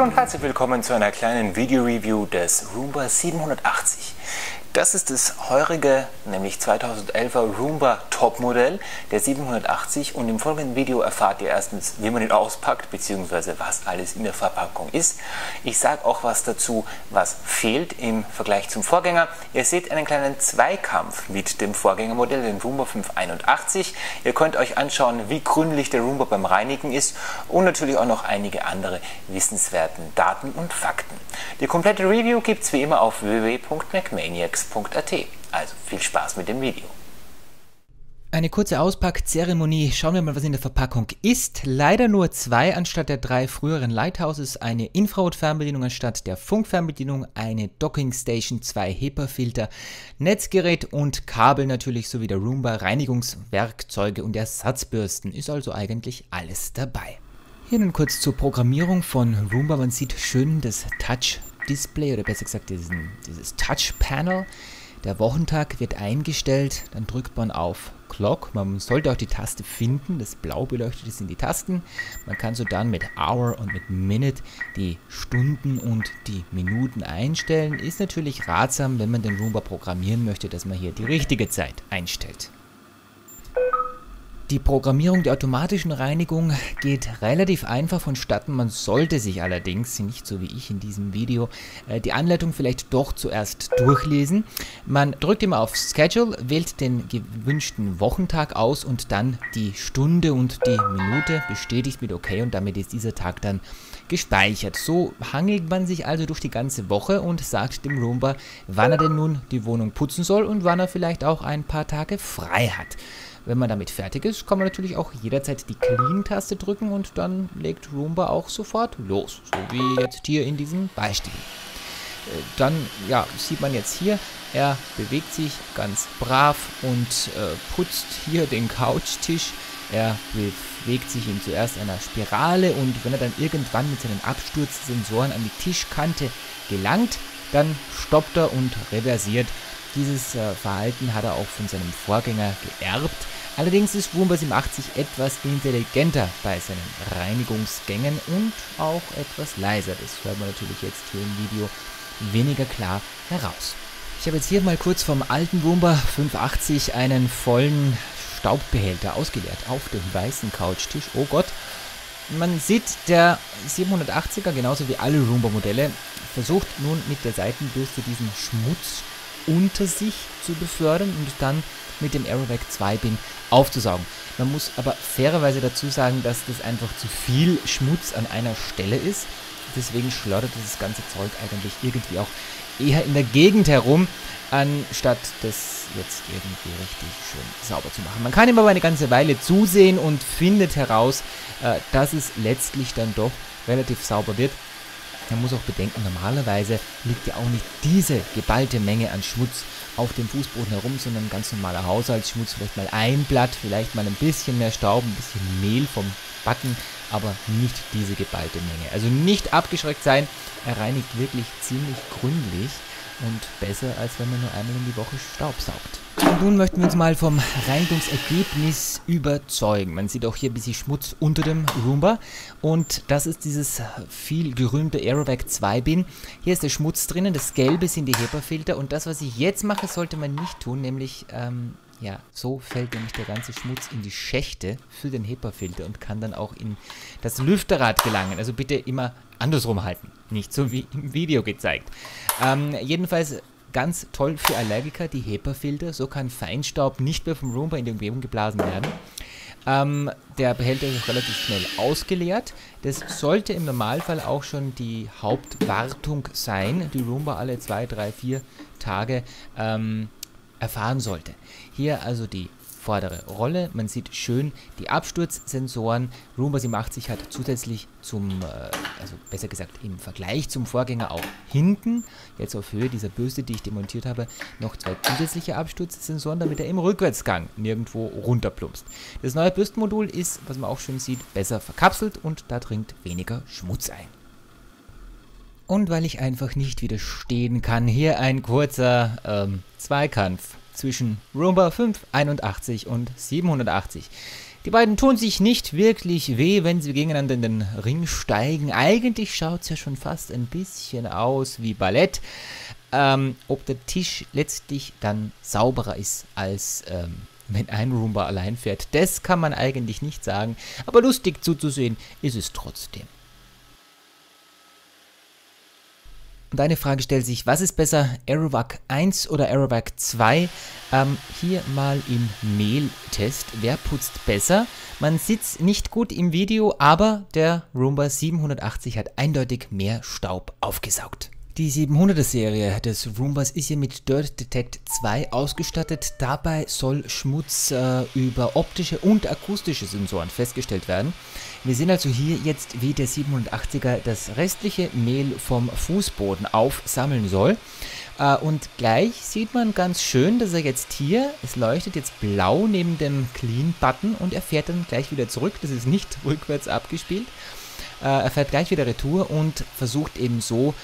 und herzlich willkommen zu einer kleinen Video-Review des Roomba 780. Das ist das heurige, nämlich 2011er Roomba Topmodell, der 780, und im folgenden Video erfahrt ihr erstens, wie man ihn auspackt, bzw. was alles in der Verpackung ist. Ich sage auch was dazu, was fehlt im Vergleich zum Vorgänger. Ihr seht einen kleinen Zweikampf mit dem Vorgängermodell, dem Roomba 581. Ihr könnt euch anschauen, wie gründlich der Roomba beim Reinigen ist und natürlich auch noch einige andere wissenswerten Daten und Fakten. Die komplette Review gibt es wie immer auf www.macmaniacs.at. Also viel Spaß mit dem Video. Eine kurze Auspackzeremonie. Schauen wir mal, was in der Verpackung ist. Leider nur 2 anstatt der 3 früheren Lighthouses, eine Infrarotfernbedienung anstatt der Funkfernbedienung, eine Dockingstation, 2 HEPA-Filter, Netzgerät und Kabel natürlich sowie der Roomba, Reinigungswerkzeuge und Ersatzbürsten. Ist also eigentlich alles dabei. Hier nun kurz zur Programmierung von Roomba. Man sieht schön das Touch-Display oder besser gesagt dieses Touch-Panel. Der Wochentag wird eingestellt, dann drückt man auf Clock. Man sollte auch die Taste finden, das blau beleuchtete sind die Tasten. Man kann so dann mit Hour und mit Minute die Stunden und die Minuten einstellen. Ist natürlich ratsam, wenn man den Roomba programmieren möchte, dass man hier die richtige Zeit einstellt. Die Programmierung der automatischen Reinigung geht relativ einfach vonstatten. Man sollte sich allerdings, nicht so wie ich in diesem Video, die Anleitung vielleicht doch zuerst durchlesen. Man drückt immer auf Schedule, wählt den gewünschten Wochentag aus und dann die Stunde und die Minute, bestätigt mit OK und damit ist dieser Tag dann gespeichert. So hangelt man sich also durch die ganze Woche und sagt dem Roomba, wann er denn nun die Wohnung putzen soll und wann er vielleicht auch ein paar Tage frei hat. Wenn man damit fertig ist, kann man natürlich auch jederzeit die Clean-Taste drücken und dann legt Roomba auch sofort los, so wie jetzt hier in diesem Beispiel. Dann ja, sieht man jetzt hier, er bewegt sich ganz brav und putzt hier den Couchtisch. Er bewegt sich in zuerst einer Spirale und wenn er dann irgendwann mit seinen Absturzsensoren an die Tischkante gelangt, dann stoppt er und reversiert. Dieses Verhalten hat er auch von seinem Vorgänger geerbt. Allerdings ist Roomba 780 etwas intelligenter bei seinen Reinigungsgängen und auch etwas leiser. Das hört man natürlich jetzt hier im Video weniger klar heraus. Ich habe jetzt hier mal kurz vom alten Roomba 580 einen vollen Staubbehälter ausgeleert auf dem weißen Couchtisch. Oh Gott! Man sieht, der 780er, genauso wie alle Roomba-Modelle, versucht nun mit der Seitenbürste diesen Schmutz unter sich zu befördern und dann mit dem Aerovac 2-Bin aufzusaugen. Man muss aber fairerweise dazu sagen, dass das einfach zu viel Schmutz an einer Stelle ist. Deswegen schleudert dieses ganze Zeug eigentlich irgendwie auch eher in der Gegend herum, anstatt das jetzt irgendwie richtig schön sauber zu machen. Man kann ihm aber eine ganze Weile zusehen und findet heraus, dass es letztlich dann doch relativ sauber wird. Man muss auch bedenken, normalerweise liegt ja auch nicht diese geballte Menge an Schmutz auf dem Fußboden herum, sondern ein ganz normaler Haushaltsschmutz, vielleicht mal ein Blatt, vielleicht mal ein bisschen mehr Staub, ein bisschen Mehl vom Backen, aber nicht diese geballte Menge. Also nicht abgeschreckt sein, er reinigt wirklich ziemlich gründlich und besser, als wenn man nur einmal in die Woche staubsaugt. Und nun möchten wir uns mal vom Reinigungsergebnis überzeugen. Man sieht auch hier ein bisschen Schmutz unter dem Roomba und das ist dieses viel gerühmte Aerovac 2-Bin. Hier ist der Schmutz drinnen, das Gelbe sind die HEPA-Filter und das, was ich jetzt mache, sollte man nicht tun, nämlich ja, so fällt nämlich der ganze Schmutz in die Schächte für den HEPA-Filter und kann dann auch in das Lüfterrad gelangen. Also bitte immer andersrum halten, nicht so wie im Video gezeigt. Jedenfalls ganz toll für Allergiker, die HEPA-Filter. So kann Feinstaub nicht mehr vom Roomba in die Umgebung geblasen werden. Der Behälter ist auch relativ schnell ausgeleert. Das sollte im Normalfall auch schon die Hauptwartung sein, die Roomba alle 2, 3, 4 Tage erfahren sollte. Hier also die vordere Rolle. Man sieht schön die Absturzsensoren. Roomba 780 hat zusätzlich also besser gesagt im Vergleich zum Vorgänger auch hinten, jetzt auf Höhe dieser Bürste, die ich demontiert habe, noch 2 zusätzliche Absturzsensoren, damit er im Rückwärtsgang nirgendwo runterplumpst. Das neue Bürstenmodul ist, was man auch schön sieht, besser verkapselt und da dringt weniger Schmutz ein. Und weil ich einfach nicht widerstehen kann, hier ein kurzer Zweikampf zwischen Roomba 581 und 780. Die beiden tun sich nicht wirklich weh, wenn sie gegeneinander in den Ring steigen. Eigentlich schaut es ja schon fast ein bisschen aus wie Ballett. Ob der Tisch letztlich dann sauberer ist, als wenn ein Roomba allein fährt, das kann man eigentlich nicht sagen. Aber lustig zuzusehen ist es trotzdem. Und eine Frage stellt sich, was ist besser, Aerovac 1 oder Aerovac 2? Hier mal im Mehltest, wer putzt besser? Man sieht es nicht gut im Video, aber der Roomba 780 hat eindeutig mehr Staub aufgesaugt. Die 700er Serie des Roombas ist hier mit Dirt Detect 2 ausgestattet. Dabei soll Schmutz über optische und akustische Sensoren festgestellt werden. Wir sehen also hier jetzt, wie der 780er das restliche Mehl vom Fußboden aufsammeln soll. Und gleich sieht man ganz schön, dass er jetzt hier, es leuchtet jetzt blau neben dem Clean-Button und er fährt dann gleich wieder zurück. Das ist nicht rückwärts abgespielt. Er fährt gleich wieder retour und versucht eben so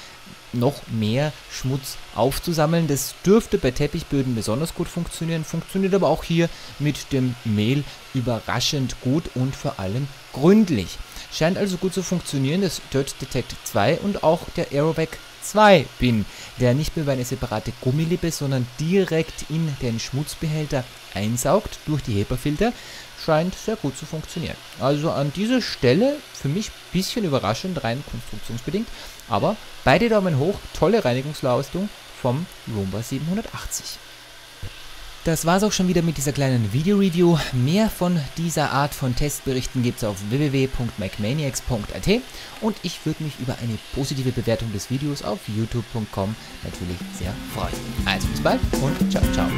noch mehr Schmutz aufzusammeln. Das dürfte bei Teppichböden besonders gut funktionieren, funktioniert aber auch hier mit dem Mehl überraschend gut und vor allem gründlich. Scheint also gut zu funktionieren, das Dirt Detect 2 und auch der Aerovac 2 Bin, der nicht mehr über eine separate Gummilippe, sondern direkt in den Schmutzbehälter einsaugt durch die HEPA-Filter, scheint sehr gut zu funktionieren. Also an dieser Stelle für mich ein bisschen überraschend, rein konstruktionsbedingt, aber beide Daumen hoch, tolle Reinigungsleistung vom Roomba 780. Das war's auch schon wieder mit dieser kleinen Video-Review. Mehr von dieser Art von Testberichten gibt es auf www.macmaniacs.at und ich würde mich über eine positive Bewertung des Videos auf youtube.com natürlich sehr freuen. Also bis bald und ciao, ciao.